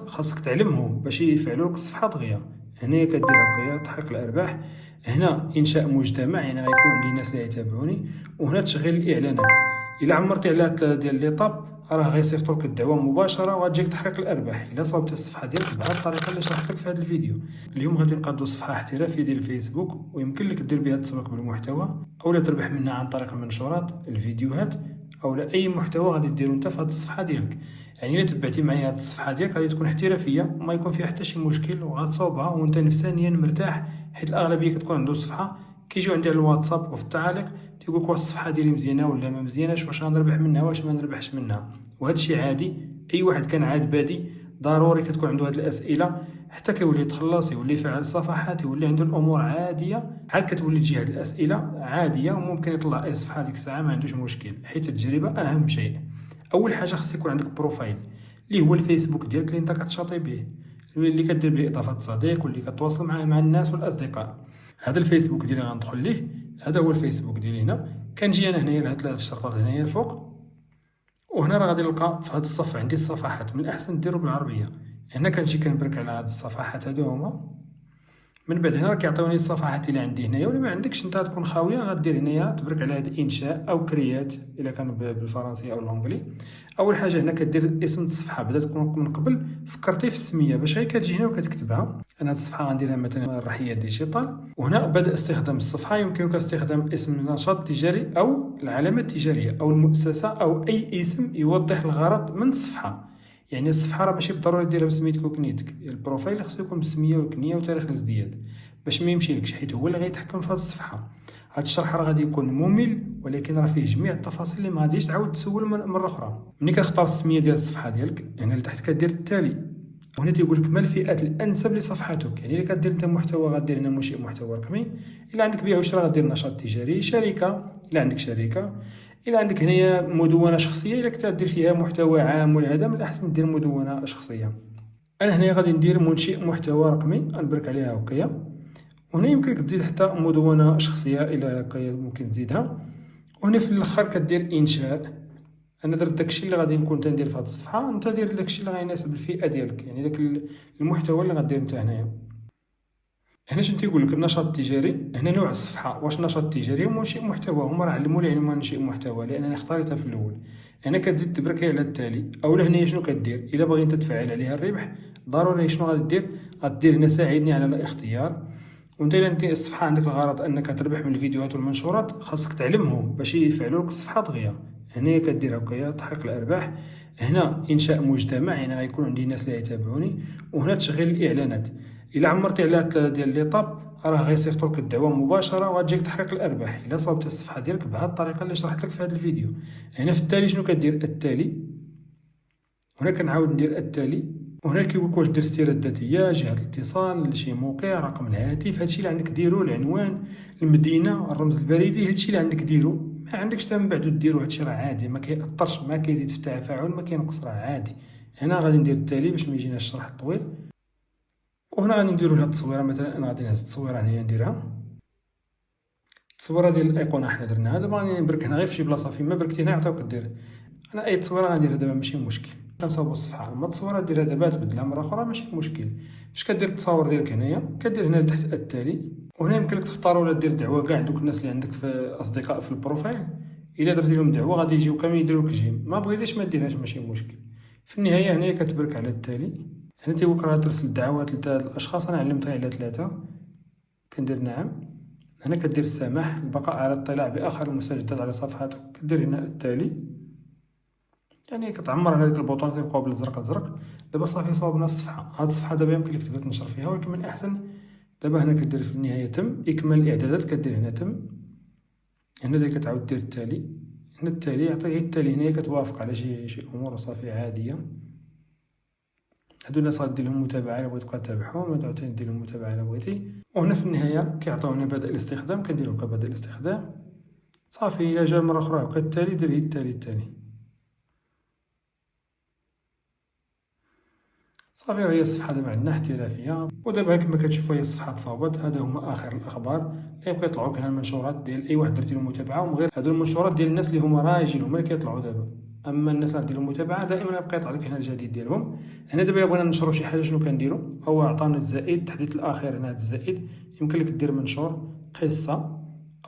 خاصك تعلمهم باش يفعلوا لك الصفحه دغيا. هنايا كدير هكايا تحقيق الارباح، هنا انشاء مجتمع يعني غيكون عندي الناس اللي يتابعوني، وهنا تشغيل الاعلانات. الا عمرتي على ثلاثه ديال لي طاب راه غيصيفطوا لك الدعوه مباشره وغتجيك تحقيق الارباح الا صاوبتي الصفحه ديالك بهذه الطريقه اللي شرحت لك في هذا الفيديو. اليوم غادي نقادو صفحه احترافيه ديال الفيسبوك، ويمكن لك دير بها التسويق بالمحتوى اولا تربح منها عن طريق المنشورات الفيديوهات اولا اي محتوى غادي ديرو انت في هذه الصفحه ديالك. يعني الا تبعتي معايا هذه الصفحه ديالك غادي تكون احترافيه وما يكون فيها حتى شي مشكل، وغتصاوبها وانت نفسانيا مرتاح، حيت الاغلبيه كتكون عنده صفحه كيجيو عندي على الواتساب وفي التعاليق تيقول لك واش الصفحه ديالي مزيانه ولا ما مزياناش، واش غنربح منها واش ما نربحش منها. وهذا الشيء عادي، اي واحد كان عاد بادي ضروري كتكون عنده هذه الاسئله، حتى كيولي يتخلص يولي يفعل الصفحات يولي عنده الامور عاديه، عاد كتولي تجي هذه الاسئله عاديه وممكن يطلع اي صفحه ديك الساعه ما عندوش مشكل، حيت التجربه اهم شيء. اول حاجه خص يكون عندك بروفايل اللي هو الفيسبوك ديالك اللي انت كتشاطي به، اللي كدير به اضافه صديق واللي كتواصل معاه مع الناس والاصدقاء. هذا الفيسبوك ديالي غندخل ليه، هذا هو الفيسبوك ديالي هنا. كنجي انا هنايا لهاد ثلاث الشرطات هنايا الفوق، وهنا راه غادي نلقى في هذا الصف عندي الصفحات، من الاحسن ديرو بالعربيه. هنا كنجي كنبرك على هاد الصفحات هادو هما، من بعد هنا كيعطيوني الصفحات اللي عندي هنايا، ولا ما عندكش انت تكون خاويه غدير هنايا تبرك على هاد انشاء او كريات الا كان بالفرنسيه او الانجلي. اول حاجه هنا كدير اسم الصفحه بدا تكون من قبل فكرتي في السميه باش غير كتجي هنا وكتكتبها. انا هاد الصفحه غنديرها مثلا الرحيه ديجيتال، وهنا بدء استخدام الصفحه يمكنك استخدام اسم النشاط تجاري او العلامه التجاريه او المؤسسه او اي اسم يوضح الغرض من الصفحه. يعني الصفحه راه ماشي بالضروري ديرها بسميتك وكنيتك، البروفايل خصو يكون بسميه والكنيه وتاريخ الازدياد باش ما يمشيلكش، حيت هو اللي غيتحكم في هذه الصفحه. هذا الشرح راه غادي يكون ممل ولكن راه فيه جميع التفاصيل اللي ما غاديش تعاود تسول مره اخرى. ملي كتختار السميه ديال الصفحه ديالك هنا لتحت كدير التالي، وهنا تيقول لك ما الفئات الانسب لصفحتك. يعني الا كدير انت محتوى غدير هنا منشئ محتوى رقمي، الا عندك بيع وشراء غدير نشاط تجاري، شركه الا عندك شركه، الا عندك هنايا مدونه شخصيه الا كنت دير فيها محتوى عام ولا هذا من الاحسن دير مدونه شخصيه. انا هنا غادي ندير منشئ محتوى رقمي غنبرك عليها هكايا، وهنا يمكنك تزيد حتى مدونه شخصيه الى هكايا ممكن تزيدها. وهنا في الاخر كدير انشاء. انا درت داكشي اللي غادي نكون تندير في هذه الصفحه، انت دير داكشي اللي غيناسب الفئه ديالك، يعني داك المحتوى اللي غدير انت هنايا. هنا شنو تيقول لك النشاط التجاري، هنا نوع الصفحه واش نشاط تجاري ومنشئ محتوى، هما راه علموا لي يعني منشئ محتوى لان انا اختاريتها في الاول. هنا كتزيد تبرك على التالي، اولا هنا شنو كدير الا باغي انت تفعل عليها الربح ضروري شنو غادي دير، غدير هنا ساعدني على الاختيار. وانت الا انت الصفحه عندك الغرض انك تربح من الفيديوهات والمنشورات خاصك تعلمهم باش يفعلوا لك الصفحه دغيا. هنا كدير هكايا تحقيق الارباح، هنا انشاء مجتمع يعني غيكون عندي ناس اللي يتابعوني، وهنا تشغيل الاعلانات. الا عمرتي على ثلاثه ديال لي طاب راه غيصيفطوا لك الدعوه مباشره وغتجيك تحقيق الارباح الا صاوبتي الصفحه ديالك بهذه الطريقه اللي شرحت لك في هذا الفيديو. هنا في التالي شنو كدير التالي، هنا كنعاود ندير التالي، وهنا كيقول لك واش دير السيره الذاتيه، جهه الاتصال، شي موقع، رقم الهاتف، هادشي اللي عندك ديرو، العنوان، المدينه، الرمز البريدي، هادشي اللي عندك ديرو. ما عندكش حتى من بعد ديرو، هادشي راه عادي ما كيأثرش، ما كيزيد في التفاعل، ما كينقص، راه عادي. هنا غادي ندير التالي باش ما يجيناش الشرح الطويل، وهنا غادي نديرو لهاد التصويره مثلا، انا غادي نهز التصويره هنايا نديرها، التصويره ديال الايقونه حنا درناها. دابا غادي نبرك هنا غير في شي بلاصه فين ما بركتي هنا يعطيوك دير. انا اي تصويره غنديرها دابا ماشي مشكل، كنصاوبو الصفحه، اما التصويره ديرها دابا تبدلها مره اخرى ماشي مشكل. فاش كدير التصاور ديالك هنايا كدير هنا لتحت التالي، وهنا يمكن لك تختار ولا دير دعوه كاع دوك الناس اللي عندك في اصدقاء في البروفايل. الا درتي لهم دعوه غادي يجيو كاملين يديروا لك جيم، ما بغيتيش ما ديرهاش ماشي مشكل. في النهايه هنايا كتبرك على التالي، هنا تيقول لك راه ترسل دعوات لثلاث الاشخاص، انا علمتها على ثلاثه كندير نعم. هنا كدير السماح البقاء على الاطلاع باخر المستجدات على صفحتك، كدير هنا التالي، يعني كتعمر على ديك البوطون تيبقاو بالازرق ازرق. دابا صافي صاوبنا الصفحه، هاد الصفحه دابا يمكن لك تبدا تنشر فيها، ولكن من الاحسن دابا هنا كدير في النهايه تم اكمال الاعدادات، كدير هنا تم. هنا كتعاود دير التالي، هنا التالي يعطيك التالي، هنا كتوافق على شي امور وصافي عاديه. هادو الناس غدير لهم متابعه الا بغيت تبقى تتابعهم، هادو عاوتاني دير لهم متابعه الا بغيتي. وهنا في النهايه كيعطيونا بدء الاستخدام، كنديرو كبدء الاستخدام صافي. الا جا مره اخرى هكا التالي دير هي التالي صافي. وهي الصفحه دابا عندنا احترافيه، ودابا كما كتشوفوا هي الصفحه تصاوبت. هذا هما اخر الاخبار اللي يبقى يطلعوك هنا المنشورات ديال اي واحد درتي له متابعه، ومن غير هادو المنشورات ديال الناس اللي هما راجل هما اللي كيطلعوا دابا. اما الناس اللي ديروا متابعه دائما يبقى يطلع لك هنا الجديد ديالهم. هنا دابا بغينا ننشروا شي حاجه شنو كنديروا؟ هو عطانا الزائد التحديث الاخير. هنا هذا الزائد يمكن لك دير منشور قصه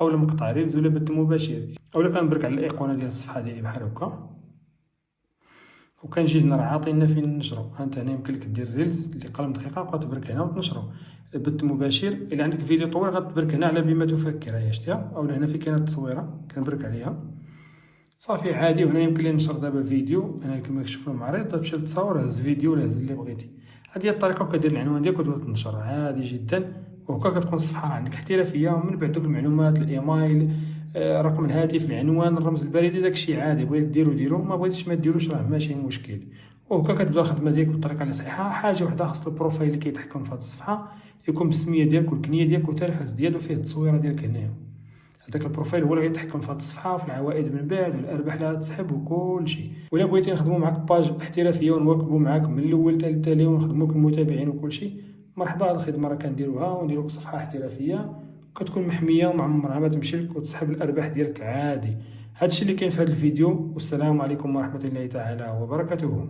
او مقطع ريلز ولا بث مباشر، اولا كنبرك على الايقونه ديال الصفحه ديالي بحال هكا، وكنجي هنا راه عاطينا فين ننشروا. انت هنا يمكن لك دير ريلز اللي قل من دقيقه وكتبرك هنا وتنشروا. بث مباشر الا عندك فيديو طويل غتبرك هنا على بما تفكر، هي شتيها، اولا هنا فين كاينه التصويره كنبرك عليها صافي عادي. وهنا يمكن لي ننشر دابا فيديو، انا كما كتشوف المعرض تمشي تصور هز فيديو ولا هز اللي بغيتي. هذه هي الطريقه، وكدير العنوان ديالك وتبدا تنشر عادي جدا، وهكا كتكون الصفحه عندك احترافيه. ومن بعد دوك المعلومات الايميل، رقم الهاتف، العنوان، الرمز البريدي، داكشي عادي، بغيت ديرو ما بغيتيش ما ديروش راه ماشي مشكل. وهكا كتبدا الخدمه ديالك بالطريقه اللي صحيحه. حاجه وحده، خاص البروفايل اللي كيتحكم في هذه الصفحه يكون بالسميه ديالك والكنيه ديالك وتاريخ الازدياد وفيه التصويره ديالك هنايا. هذاك البروفايل هو اللي غيتحكم في هذه الصفحه وفي العوائد من بعد والارباح اللي غتسحب وكل شيء. ولا بغيتي نخدموا معاك باج احترافيه ونواكبوا معاك من الاول حتى التالي ونخدموا لك المتابعين وكل شيء، مرحبا. الخدمه راه كنديروها ونديروا لك صفحه احترافيه كتكون محميه ومعمرها ما تمشي لك وتسحب الارباح ديالك عادي. هذا الشيء اللي كاين في هذا الفيديو، والسلام عليكم ورحمه الله تعالى وبركاته.